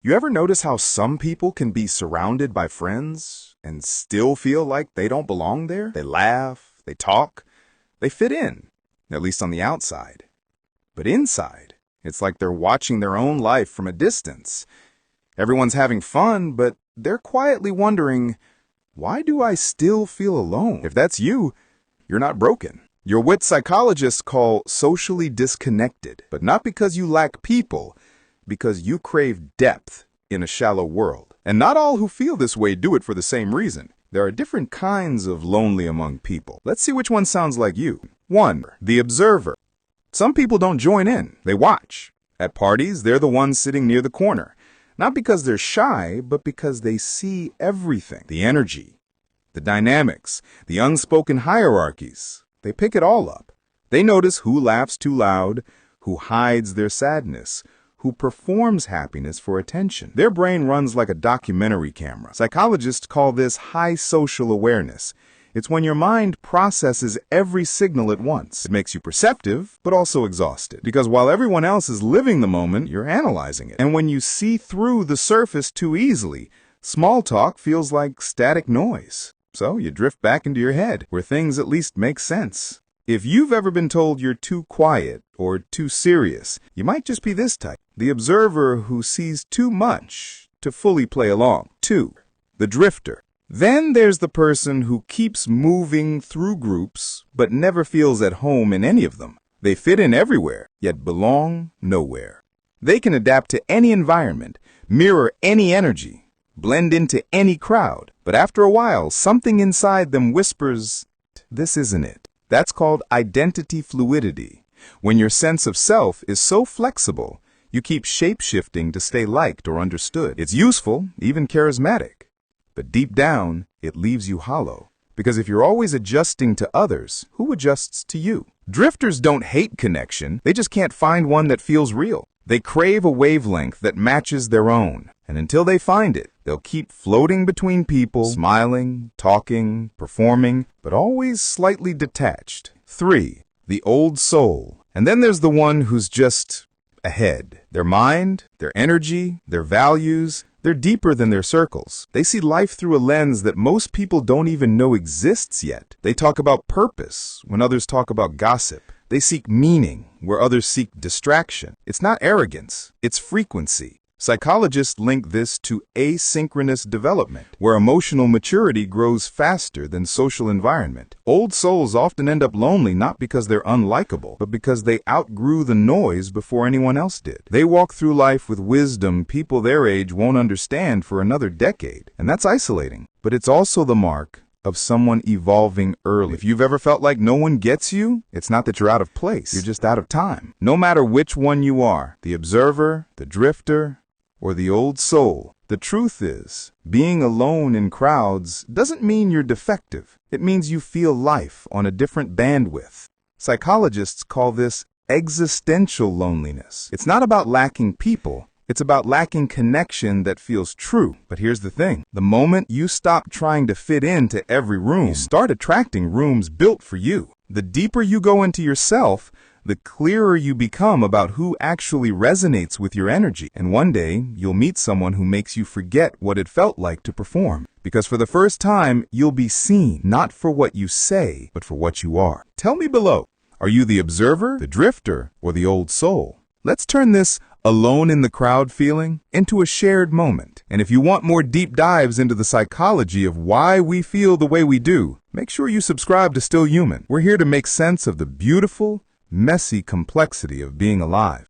You ever notice how some people can be surrounded by friends and still feel like they don't belong there? They laugh, they talk, they fit in, at least on the outside. But inside, it's like they're watching their own life from a distance. Everyone's having fun, but they're quietly wondering, why do I still feel alone? If that's you, you're not broken. You're what psychologists call socially disconnected, but not because you lack people, because you crave depth in a shallow world. And not all who feel this way do it for the same reason. There are different kinds of lonely among people. Let's see which one sounds like you. 1. The observer. Some people don't join in, they watch. At parties, they're the ones sitting near the corner. Not because they're shy, but because they see everything. The energy, the dynamics, the unspoken hierarchies. They pick it all up. They notice who laughs too loud, who hides their sadness, who performs happiness for attention. Their brain runs like a documentary camera. Psychologists call this high social awareness. It's when your mind processes every signal at once. It makes you perceptive, but also exhausted. Because while everyone else is living the moment, you're analyzing it. And when you see through the surface too easily, small talk feels like static noise. So you drift back into your head, where things at least make sense. If you've ever been told you're too quiet or too serious, you might just be this type. The observer who sees too much to fully play along. 2. The drifter. Then there's the person who keeps moving through groups but never feels at home in any of them. They fit in everywhere, yet belong nowhere. They can adapt to any environment, mirror any energy, blend into any crowd. But after a while, something inside them whispers, this isn't it. That's called identity fluidity. When your sense of self is so flexible, you keep shape-shifting to stay liked or understood. It's useful, even charismatic. But deep down, it leaves you hollow. Because if you're always adjusting to others, who adjusts to you? Drifters don't hate connection, they just can't find one that feels real. They crave a wavelength that matches their own. And until they find it, they'll keep floating between people, smiling, talking, performing, but always slightly detached. 3. The old soul. And then there's the one who's just ahead. Their mind, their energy, their values, they're deeper than their circles. They see life through a lens that most people don't even know exists yet. They talk about purpose when others talk about gossip. They seek meaning where others seek distraction. It's not arrogance, it's frequency. Psychologists link this to asynchronous development, where emotional maturity grows faster than social environment. Old souls often end up lonely not because they're unlikable, but because they outgrew the noise before anyone else did. They walk through life with wisdom people their age won't understand for another decade, and that's isolating. But it's also the mark of someone evolving early. If you've ever felt like no one gets you, it's not that you're out of place, you're just out of time. No matter which one you are, the observer, the drifter, or the old soul, the truth is, being alone in crowds doesn't mean you're defective. It means you feel life on a different bandwidth. Psychologists call this existential loneliness. It's not about lacking people. It's about lacking connection that feels true. But here's the thing. The moment you stop trying to fit into every room, you start attracting rooms built for you. The deeper you go into yourself, the clearer you become about who actually resonates with your energy. And one day, you'll meet someone who makes you forget what it felt like to perform. Because for the first time, you'll be seen, not for what you say, but for what you are. Tell me below, are you the observer, the drifter, or the old soul? Let's turn this alone in the crowd feeling into a shared moment. And if you want more deep dives into the psychology of why we feel the way we do, make sure you subscribe to Still Human. We're here to make sense of the beautiful, messy complexity of being alive.